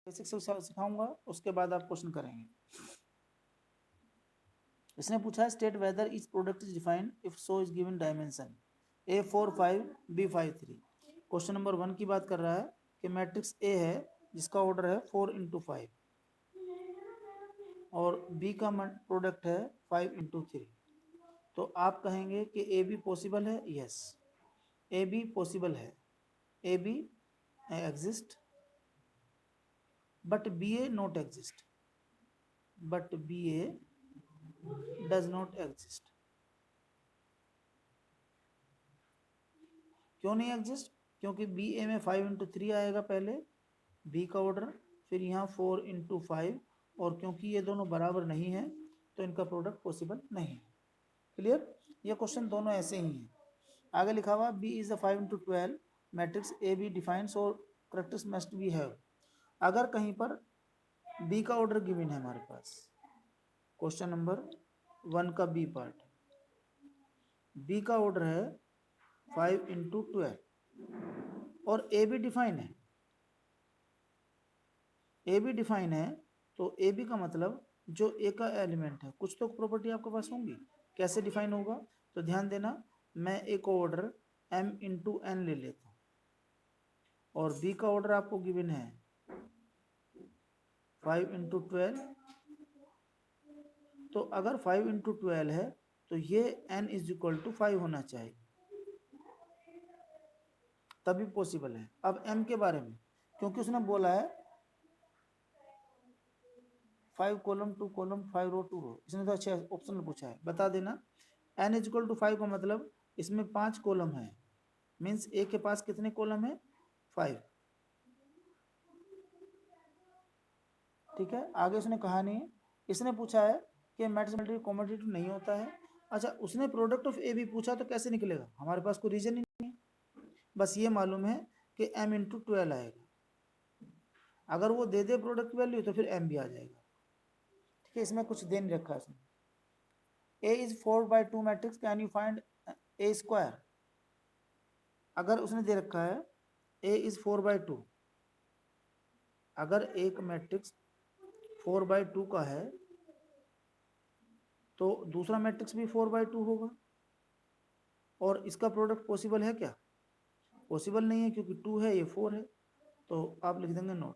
Basic सिखाऊंगा, उसके बाद आप क्वेश्चन करेंगे। इसने पूछा है state whether etch product is defined if so is given dimension A4 5 B5 3। Question number 1 की बात कर रहा है कि मैट्रिक्स ए है जिसका ऑर्डर है 4 × 5 और बी का प्रोडक्ट है 5 × 3। तो आप कहेंगे कि ए बी पॉसिबल है। यस, ए बी पॉसिबल है, A B exist but B A not exist, but B A does not exist. क्यों नहीं एग्जिस्ट? क्योंकि बी ए में 5 × 3 आएगा पहले बी का ऑर्डर, फिर यहाँ 4 × 5, और क्योंकि ये दोनों बराबर नहीं है तो इनका प्रोडक्ट पॉसिबल नहीं है। क्लियर? ये क्वेश्चन दोनों ऐसे ही हैं। आगे लिखा हुआ B is the 5 × 12 matrix A B defines और करेक्टर्स मस्ट बी हैव। अगर कहीं पर बी का ऑर्डर गिवन है हमारे पास, क्वेश्चन नंबर 1 का बी पार्ट, बी का ऑर्डर है 5 × 12 और ए बी डिफाइन है, ए बी डिफाइन है, तो ए बी का मतलब जो ए का एलिमेंट है, कुछ तो प्रॉपर्टी आपके पास होंगी। कैसे डिफाइन होगा? तो ध्यान देना, मैं ए को ऑर्डर m × n ले लेता हूँ और बी का ऑर्डर आपको गिवन है 5 × 12। तो अगर 5 × 12 है तो ये n = 5 होना चाहिए, तभी पॉसिबल है। अब m के बारे में, क्योंकि उसने बोला है 5 कॉलम 2 कॉलम 5 रो 2 रो, इसने तो अच्छा ऑप्शन पूछा है, बता देना। n = 5 का मतलब इसमें 5 कॉलम है, मीन्स ए के पास कितने कॉलम है? 5। ठीक है, आगे उसने कहा नहीं, इसने पूछा है कि मैट्रिक्स कॉम्यूटेटिव नहीं होता है। अच्छा, उसने प्रोडक्ट ऑफ ए भी पूछा तो कैसे निकलेगा? हमारे पास कोई रीजन ही नहीं है, बस ये मालूम है कि m × 12 आएगा। अगर वो दे दे प्रोडक्ट वैल्यू तो फिर m भी आ जाएगा। ठीक है, इसमें कुछ दे नहीं रखा है उसने। A is 4/2 matrix, can you find A²? अगर उसने दे रखा है A is 4/2, अगर एक मैट्रिक्स 4/2 का है तो दूसरा मैट्रिक्स भी 4/2 होगा, और इसका प्रोडक्ट पॉसिबल है क्या? पॉसिबल नहीं है, क्योंकि 2 है, ये 4 है, तो आप लिख देंगे नोट।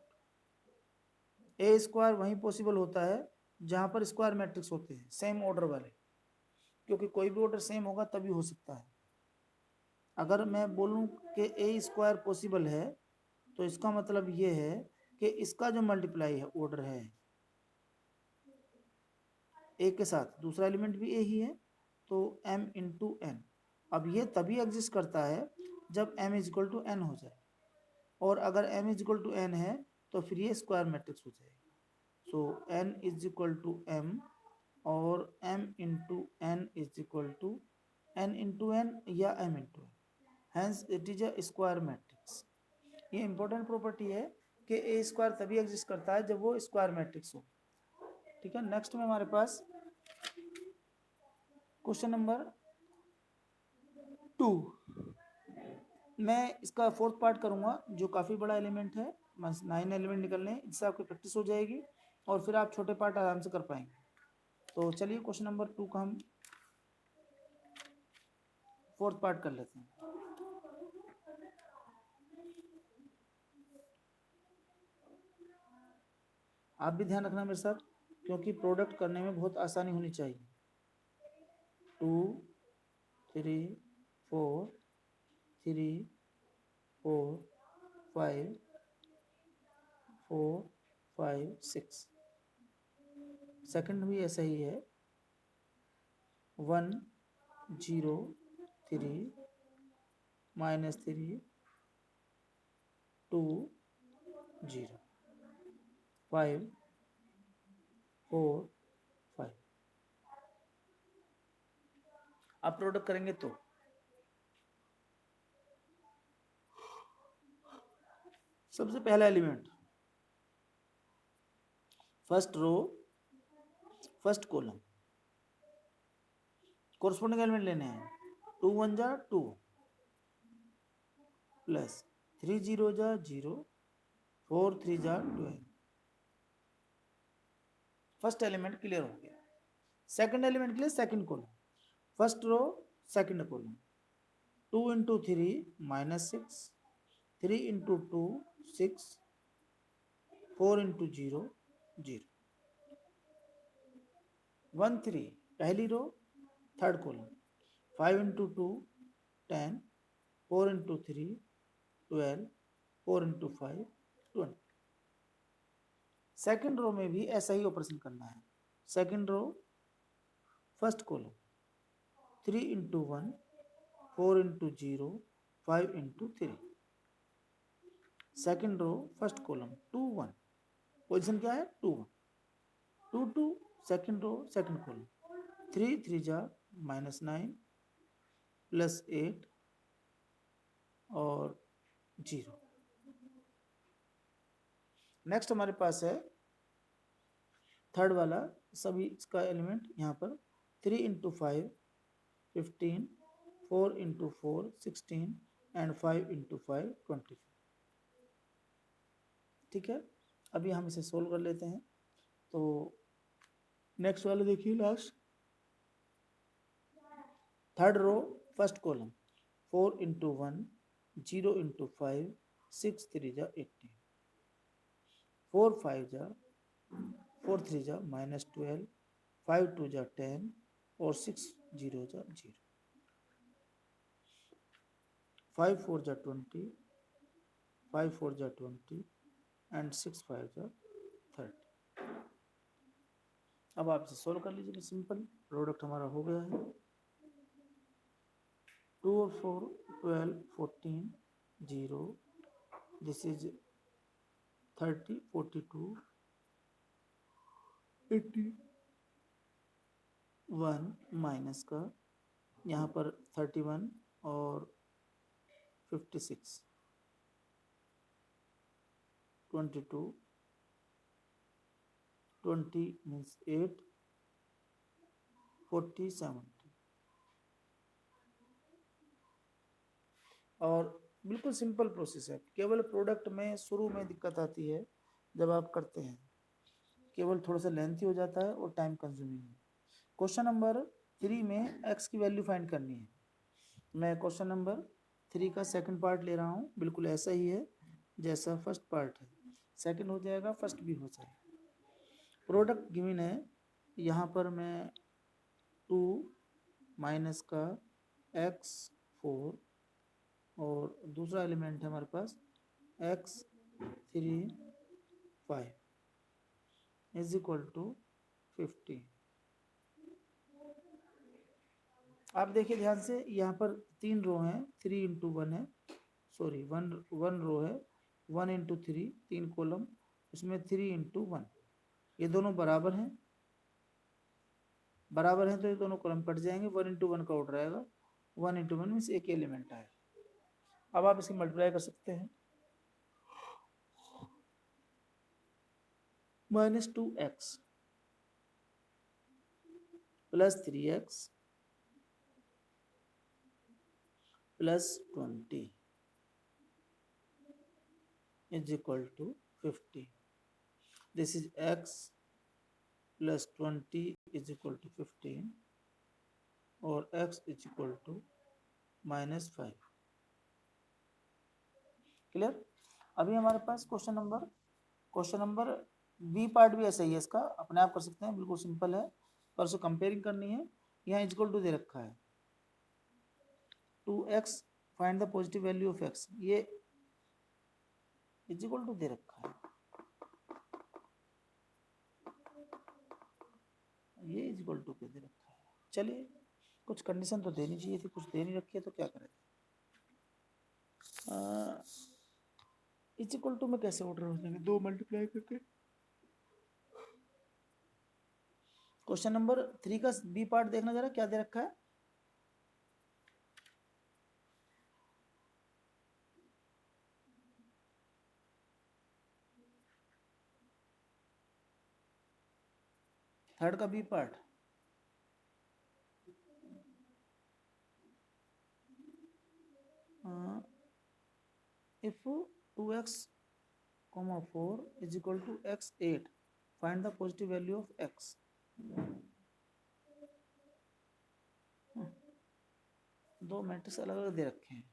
A² वहीं पॉसिबल होता है जहां पर स्क्वायर मैट्रिक्स होते हैं सेम ऑर्डर वाले, क्योंकि कोई भी ऑर्डर सेम होगा तभी हो सकता है। अगर मैं बोलूं कि A² पॉसिबल है तो इसका मतलब ये है कि इसका जो मल्टीप्लाई है ऑर्डर है ए के साथ, दूसरा एलिमेंट भी ए ही है, तो m × n। अब ये तभी एग्जिस्ट करता है जब m = n हो जाए, और अगर m = n है तो फिर ये स्क्वायर मैट्रिक्स हो जाएगा। सो n = m और m × n = n × n या m × n, hence it is a square matrix. ये इंपॉर्टेंट प्रॉपर्टी है कि A² तभी एग्जिस्ट करता है जब वो स्क्वायर मैट्रिक्स हो। ठीक है, नेक्स्ट में हमारे पास क्वेश्चन नंबर 2। मैं इसका 4th पार्ट करूंगा, जो काफ़ी बड़ा एलिमेंट है, बस 9 एलिमेंट निकलने हैं, इससे आपकी प्रैक्टिस हो जाएगी और फिर आप छोटे पार्ट आराम से कर पाएंगे। तो चलिए क्वेश्चन नंबर 2 का हम 4th पार्ट कर लेते हैं। आप भी ध्यान रखना मेरे साथ, क्योंकि प्रोडक्ट करने में बहुत आसानी होनी चाहिए। 2 3 4 3 4 5 4 5 6, सेकंड भी ऐसा ही है, 1 0 3 -3 2 0 5 4 5। आप प्रोडक्ट करेंगे तो सबसे पहला element, first row first column, corresponding element लेने हैं। 2 1 जा 2 प्लस 3 0 जा 0, 4 3 जा 12, फर्स्ट एलिमेंट क्लियर हो गया। सेकंड एलिमेंट के लिए second column, first row second column, 2 into 3 -6, 3 into 2 6, 4 into 0 0, 1 3 पहली रो third column, 5 into 2 10, 4 into 3 12, 4 into 5 20। Second row में भी ऐसा ही ऑपरेशन करना है। Second row first column, 3 into 1, 4 into 0, 5 into 3। Second row first column 2 1, position क्या है 2 1, 2 2 सेकंड रो सेकंड कॉलम, 3 3 जा -9 +8 और 0। नेक्स्ट हमारे पास है थर्ड वाला, सभी इसका एलिमेंट यहाँ पर 3 into 5 15, 4 into 4 16 एंड 5 into 5 24। ठीक है, अभी हम इसे सोल्व कर लेते हैं। तो नेक्स्ट वाला देखिए last, third row first column, 4 into 1, 0 into 5, 6 3 जा 18, 4 5 जा 4 3 जा -12, 5 2 जा 10 और 6 0 जा 0, 5 4 जा 20, 5 4 जा 20 एंड 6 5 जा 30। अब आप इसे सोल्व कर लीजिए, सिंपल प्रोडक्ट हमारा हो गया है। 2 और 4 12 14 0, दिस इज 30 42 81 माइनस का यहाँ पर 31 और 56 22 20 मीन्स 8 40 70। और बिल्कुल सिंपल प्रोसेस है, केवल प्रोडक्ट में शुरू में दिक्कत आती है जब आप करते हैं, केवल थोड़ा सा लेंथी हो जाता है और टाइम कंज्यूमिंग है। क्वेश्चन नंबर 3 में x की वैल्यू फाइंड करनी है। मैं क्वेश्चन नंबर 3 का सेकंड पार्ट ले रहा हूँ, बिल्कुल ऐसा ही है जैसा फर्स्ट पार्ट है, सेकंड हो जाएगा फर्स्ट भी हो जाएगा। प्रोडक्ट गिवन है, यहाँ पर मैं 2 माइनस का x 4 और दूसरा एलिमेंट है हमारे पास x 3 5 इज इक्वल टू 50। आप देखिए ध्यान से, यहाँ पर 3 रो हैं, 3 into 1 है, सॉरी 1 रो है, 1 into 3 3 कॉलम, उसमें 3 into 1, ये दोनों बराबर हैं, बराबर हैं तो ये दोनों कॉलम कट जाएंगे, 1 into 1 का ऑर्डर आएगा, 1 into 1 मीन्स एक एलिमेंट आएगा। अब आप इसकी मल्टीप्लाई कर सकते हैं, -2x plus 3x plus 20 is equal to 50. This is x plus 20 is equal to 15 और x is equal to -5। Clear. अभी हमारे पास क्वेश्चन नंबर बी पार्ट भी ऐसा ही है, इसका अपने आप कर सकते हैं, बिल्कुल सिंपल है, पर उसे कंपेयरिंग करनी है। यहाँ इक्वल टू दे रखा है 2x, find the positive value of x, ये इक्वल टू दे रखा है, ये इक्वल टू पे दे रखा है। चलिए कुछ कंडीशन तो देनी चाहिए थी, कुछ दे नहीं रखी है तो क्या करें। इक्वल टू में कैसे ऑर्डर हो जाएंगे, 2 मल्टीप्लाई करके। क्वेश्चन नंबर 3 का बी पार्ट देखना जरा, क्या दे रखा है। थर्ड का B part, if 2x, 4 is equal to x 8, find the positive value of x. दो मैट्रिक्स अलग अलग दे रखे हैं,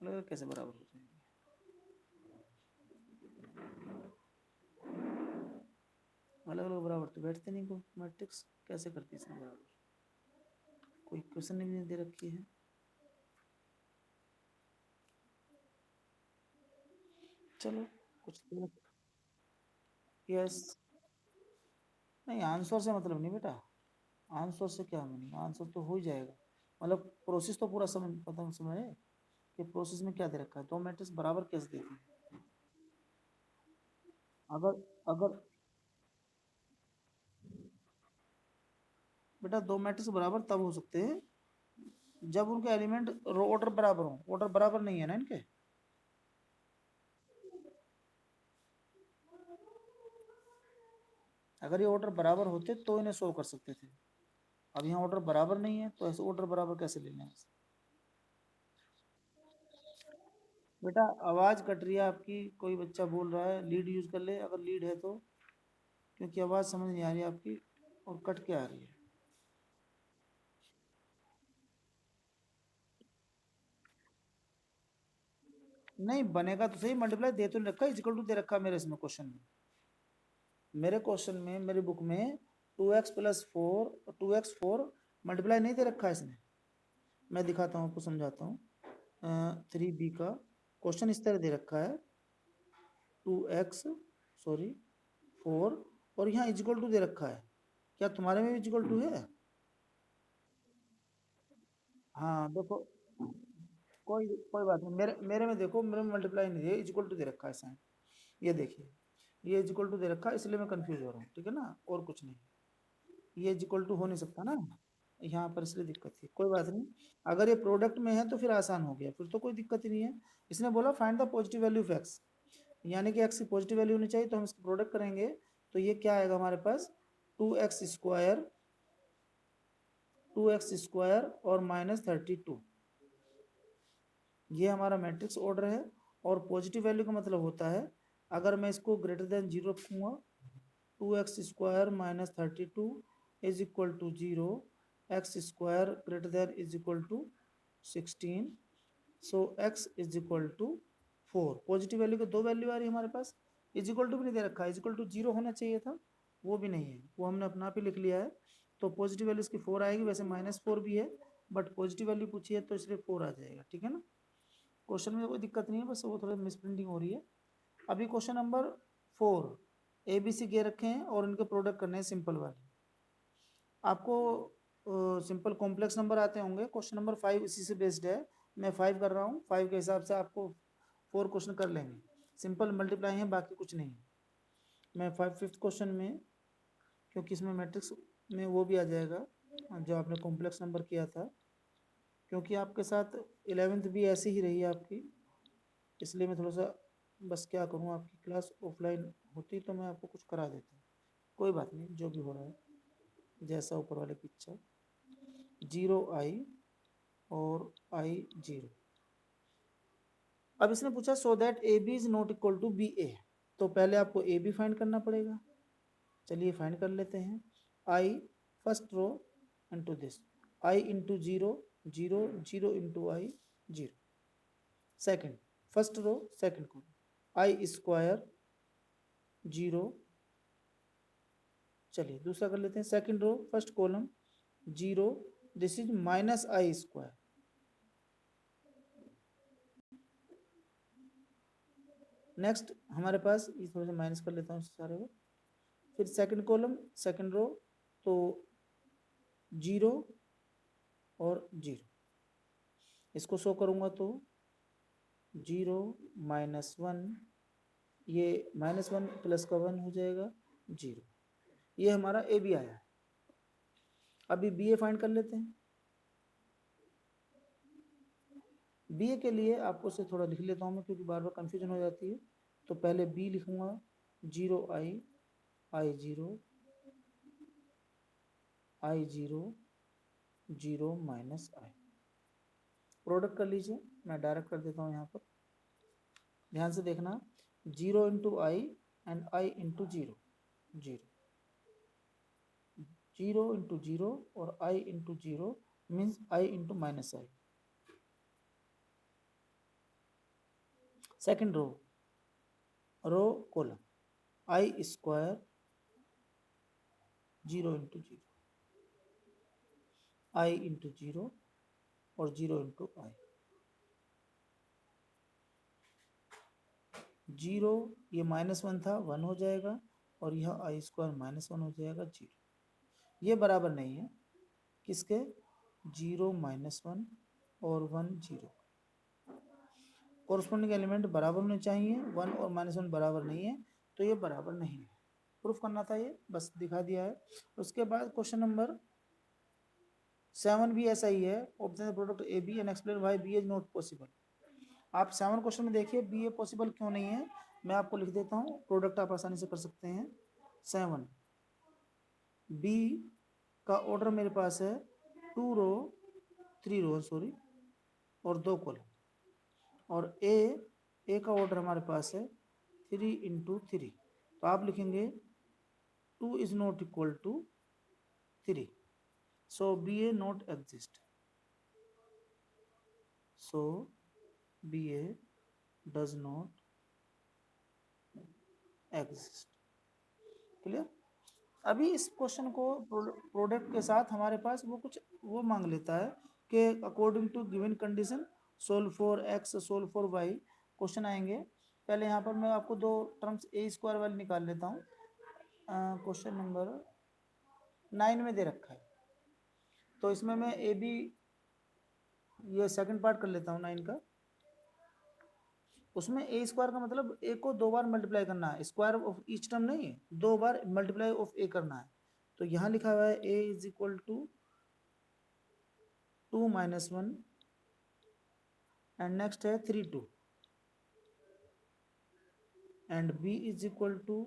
अलग अलग कैसे बराबर हो जाएंगे? अलग अलग बराबर तो बैठते नहीं, को मैट्रिक्स कैसे करती है इसमें बराबर? कोई क्वेश्चन नहीं दे रखी है। चलो कुछ यस, नहीं आंसर से मतलब नहीं बेटा, आंसर से क्या मीनिंग, आंसर तो हो ही जाएगा, मतलब प्रोसेस तो पूरा समझ पता समझ कि प्रोसेस में क्या दे रखा है, दो मैट्रिक्स बराबर कैसे देते हैं। अगर अगर बेटा दो मैट्रिक्स बराबर तब हो सकते हैं जब उनके एलिमेंट रो ऑर्डर बराबर हो, ऑर्डर बराबर नहीं है ना इनके। अगर ये ऑर्डर बराबर होते तो इन्हें शो कर सकते थे, अब यहाँ ऑर्डर बराबर नहीं है तो ऐसे ऑर्डर बराबर कैसे लेना है? बेटा आवाज कट रही है आपकी, कोई बच्चा बोल रहा है लीड यूज कर ले अगर लीड है तो, क्योंकि आवाज समझ नहीं आ रही आपकी और कट के आ रही है। नहीं बनेगा तो सही, मल्टीप्लाई दे तो नहीं रखा, इक्वल टू दे रखा मेरे इसमें क्वेश्चन में, मेरे क्वेश्चन में मेरी बुक में 2x+4 2x4 मल्टीप्लाई नहीं दे रखा है इसने। मैं दिखाता हूँ आपको, समझाता हूँ। 3b का क्वेश्चन इस तरह दे रखा है 2x सॉरी 4 और यहाँ इक्वल टू दे रखा है, क्या तुम्हारे में भी इक्वल टू है? हाँ देखो, कोई कोई बात नहीं, मेरे मेरे में देखो, मेरे में मल्टीप्लाई नहीं है, इक्वल टू दे रखा है साइन, ये देखिए ये इक्वल टू दे रखा है इसलिए मैं कंफ्यूज हो रहा हूँ, ठीक है ना, और कुछ नहीं, ये इक्वल टू हो नहीं सकता ना यहाँ पर, इसलिए दिक्कत थी, कोई बात नहीं। अगर ये प्रोडक्ट में है तो फिर आसान हो गया, फिर तो कोई दिक्कत ही नहीं है। इसने बोला find the positive value of x, यानी कि एक्स की पॉजिटिव वैल्यू होनी चाहिए, तो हम इसको प्रोडक्ट करेंगे तो ये क्या आएगा हमारे पास, 2x स्क्वायर और -32, ये हमारा मैट्रिक्स ऑर्डर है। और पॉजिटिव वैल्यू का मतलब होता है अगर मैं इसको ग्रेटर देन 0 रखूंगा, 2x² - 32 is equal to 0, x² greater than is equal to 16, so x is equal to 4। Positive value की दो वैल्यू आ रही है हमारे पास, इज इक्वल टू भी नहीं दे रखा है, इज इक्वल टू 0 होना चाहिए था, वो भी नहीं है, वो हमने अपना आप ही लिख लिया है। तो पॉजिटिव वैल्यू इसकी 4 आएगी, वैसे -4 भी है बट पॉजिटिव वैल्यू पूछी है तो इसलिए 4 आ जाएगा, ठीक है ना। क्वेश्चन में कोई दिक्कत नहीं है, बस वो थोड़ा मिसप्रिंटिंग हो रही है। अभी question number 4, A B C दे रखे हैं और इनके प्रोडक्ट करने हैं सिंपल वाले। आपको सिंपल कॉम्प्लेक्स नंबर आते होंगे, क्वेश्चन नंबर 5 इसी से बेस्ड है, मैं 5 कर रहा हूँ, 5 के हिसाब से आपको 4 क्वेश्चन कर लेंगे, सिंपल मल्टीप्लाई है बाकी कुछ नहीं। मैं 5th क्वेश्चन में, क्योंकि इसमें मैट्रिक्स में वो भी आ जाएगा जो आपने कॉम्प्लेक्स नंबर किया था, क्योंकि आपके साथ 11th भी ऐसी ही रही है आपकी, इसलिए मैं थोड़ा सा, बस क्या करूँ, आपकी क्लास ऑफलाइन होती तो मैं आपको कुछ करा देता, कोई बात नहीं, जो भी हो रहा है जैसा ऊपर वाले की इच्छा। 0i और i 0। अब इसने पूछा so that A B is not equal to B A, तो पहले आपको ए बी फाइंड करना पड़ेगा, चलिए फाइंड कर लेते हैं। I first row into this, i into 0 0 0 into i 0, second first row second को i² 0, चलिए दूसरा कर लेते हैं, second row first column 0, this is -i², next हमारे पास, ये थोड़ा सा माइनस कर लेता हूँ सारे को, फिर सेकंड कॉलम सेकंड रो तो 0 और 0, इसको शो करूंगा तो 0 -1, ये -1 प्लस का 1 हो जाएगा 0, ये हमारा ए बी आया है। अभी बी ए फाइंड कर लेते हैं। बी ए के लिए आपको से थोड़ा लिख लेता हूँ मैं, क्योंकि बार बार कंफ्यूजन हो जाती है, तो पहले बी लिखूंगा 0i i 0 i 0 0 -i, product कर लीजिए, मैं डायरेक्ट कर देता हूँ यहाँ पर, ध्यान से देखना, 0 into i and i into 0, 0 into 0 और i into 0 means i into minus i. Second row column i square 0 into 0, i into 0 और 0 इंटू आई। 0 ये -1 था, 1 हो जाएगा, और यह आई स्क्वायर -1 हो जाएगा 0। ये बराबर नहीं है किसके, 0 -1 और 1 0। कोरस्पोंडिंग एलिमेंट बराबर होने चाहिए, 1 और -1 बराबर नहीं है, तो ये बराबर नहीं है। प्रूफ करना था, ये बस दिखा दिया है। उसके बाद क्वेश्चन नंबर 7 भी ऐसा ही है, obtain the product A B and explain why B is not possible. आप 7 क्वेश्चन में देखिए बी ए पॉसिबल क्यों नहीं है, मैं आपको लिख देता हूँ, प्रोडक्ट आप आसानी से कर सकते हैं। 7 बी का ऑर्डर मेरे पास है 2 रो 3 रो सॉरी और 2 कॉलम, और ए का ऑर्डर हमारे पास है 3 इंटू 3। तो आप लिखेंगे 2 is not equal to 3, so B A not exist, so B A does not exist. Clear. अभी इस क्वेश्चन को प्रोडक्ट के साथ हमारे पास वो कुछ वो मांग लेता है कि according to given condition solve for x solve for y question आएंगे। पहले यहाँ पर मैं आपको दो टर्म्स ए स्क्वायर वाली निकाल लेता हूँ। क्वेश्चन नंबर 9 में दे रखा है, तो इसमें मैं ए बी ये सेकंड पार्ट कर लेता हूँ 9 का। उसमें ए स्क्वायर का मतलब ए को 2 बार मल्टीप्लाई करना है, स्क्वायर ऑफ ईच टर्म नहीं है, 2 बार मल्टीप्लाई ऑफ ए करना है। तो यहाँ लिखा हुआ है A is equal to 2 - 1 and next है 3 2 and B is equal to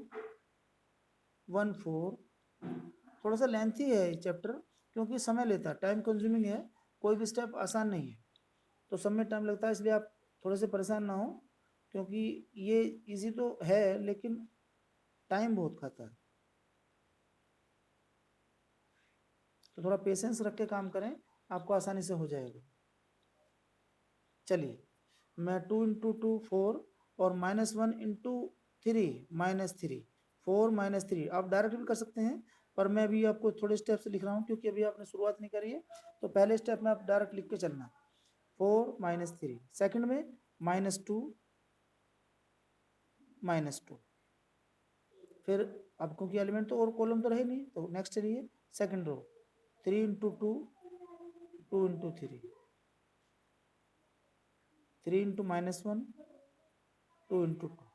1 4। थोड़ा सा लेंथी है ये चैप्टर, क्योंकि समय लेता है, टाइम कंज्यूमिंग है, कोई भी स्टेप आसान नहीं है, तो सब में टाइम लगता है, इसलिए आप थोड़े से परेशान ना हो, क्योंकि ये इजी तो है लेकिन टाइम बहुत खाता है, तो थोड़ा पेशेंस रख के काम करें, आपको आसानी से हो जाएगा। चलिए, मैं 2 इंटू 2 4 और -1 इंटू 3 -3 4 -3 आप डायरेक्ट भी कर सकते हैं, पर मैं अभी आपको थोड़े स्टेप से लिख रहा हूँ क्योंकि अभी आपने शुरुआत नहीं करी है, तो पहले स्टेप में आप डायरेक्ट लिख के चलना 4 -3, सेकंड में -2 -2, फिर अब क्योंकि एलिमेंट तो और कॉलम तो रहे नहीं, तो नेक्स्ट चलिए second row 3 into 2 2 into 3 3 into -1 2 into 2।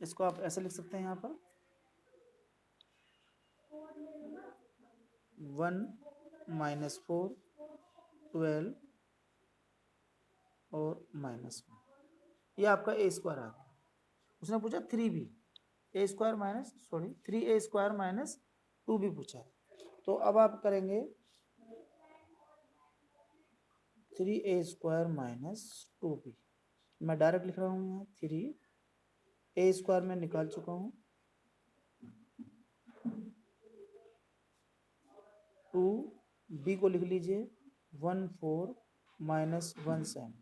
इसको आप ऐसे लिख सकते हैं यहाँ पर 1 -4 12 और -1, ये आपका ए स्क्वायर आ गया। उसने पूछा 3b A square minus sorry 3a square -2 भी पूछा है, तो अब आप करेंगे 3a स्क्वायर -2b। मैं डायरेक्ट लिख रहा हूँ यहाँ 3a स्क्वायर में निकाल चुका हूँ, 2b को लिख लीजिए 1 4 -1 7।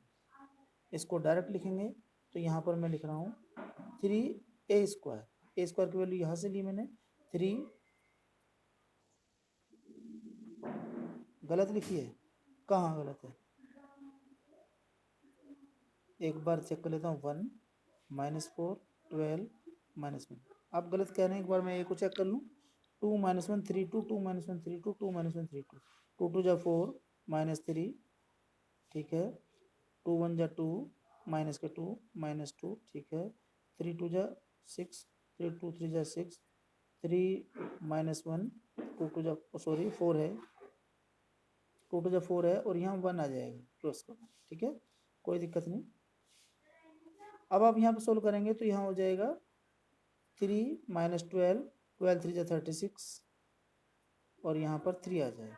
इसको डायरेक्ट लिखेंगे तो यहाँ पर मैं लिख रहा हूँ 3a स्क्वायर, ए स्क्वायर की वैल्यू यहाँ से ली मैंने 3, गलत लिखी है, कहाँ गलत है, एक बार चेक कर लेता हूँ 1 -4 12 -1, आप गलत कह रहे हैं, एक बार मैं ए को चेक कर लूँ 2 -1 3 2 2 -1 3 2 2 -1 3 2 2 2 जा 4 -3, ठीक है, 2 1 जा 2 माइनस के 2 -2, ठीक है, 3 2 जा 6 3 2 3 जा 6 3 -1 2 2 जा सॉरी 4 है, 2 2 जा 4 है, और यहाँ 1 आ जाएगा क्रॉस का, ठीक है, कोई दिक्कत नहीं। अब आप यहाँ पर सोल्व करेंगे तो यहाँ हो जाएगा 3 -12 12 3 जा 36, और यहाँ पर 3 आ जाएगा,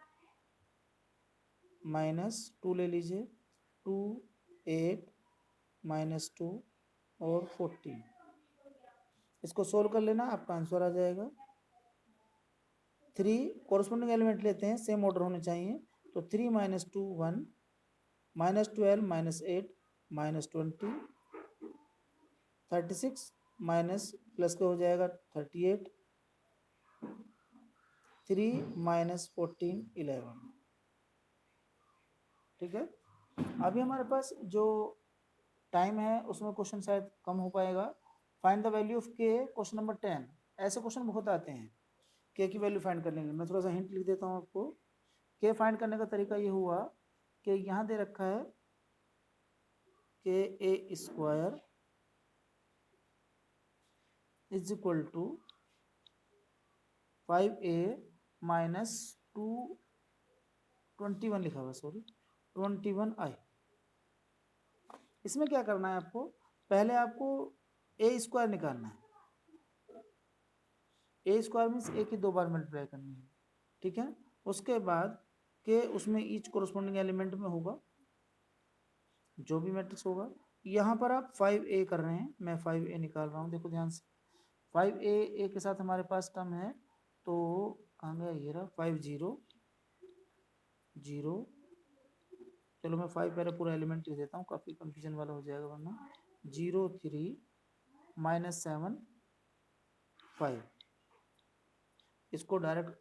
-2 ले लीजिए 2 8 -2 और 14। इसको सोल्व कर लेना, आपका आंसर आ जाएगा। 3 कॉरस्पॉन्डिंग एलिमेंट लेते हैं, सेम ऑर्डर होने चाहिए। तो 3 - 2 1, -12 -8 -20 36 माइनस प्लस का हो जाएगा 38, 3 - 14 11। ठीक है, अभी हमारे पास जो टाइम है उसमें क्वेश्चन शायद कम हो पाएगा। फाइंड द वैल्यू ऑफ के, क्वेश्चन नंबर 10। ऐसे क्वेश्चन बहुत आते हैं के की वैल्यू फाइंड करने के। मैं थोड़ा सा हिंट लिख देता हूँ आपको। के फाइंड करने का तरीका ये हुआ कि यहाँ दे रखा है के A square is equal to 5a minus 21 लिखा हुआ, सॉरी 21i। इसमें क्या करना है आपको, पहले आपको ए स्क्वायर निकालना है। ए स्क्वायर मीन्स ए की 2 बार मल्टीप्लाई करनी है। ठीक है, उसके बाद के उसमें ईच कोरस्पॉन्डिंग एलिमेंट में होगा जो भी मैट्रिक्स होगा। यहाँ पर आप 5a कर रहे हैं, मैं 5a निकाल रहा हूँ, देखो ध्यान से। 5a ए के साथ हमारे पास टर्म है, तो कहाँ गया, ये रहा 5 0 0। चलो मैं 5 पहले पूरा एलिमेंट लिख देता हूँ, काफ़ी कंफ्यूजन वाला हो जाएगा वरना। 0 3 -7 5। इसको डायरेक्ट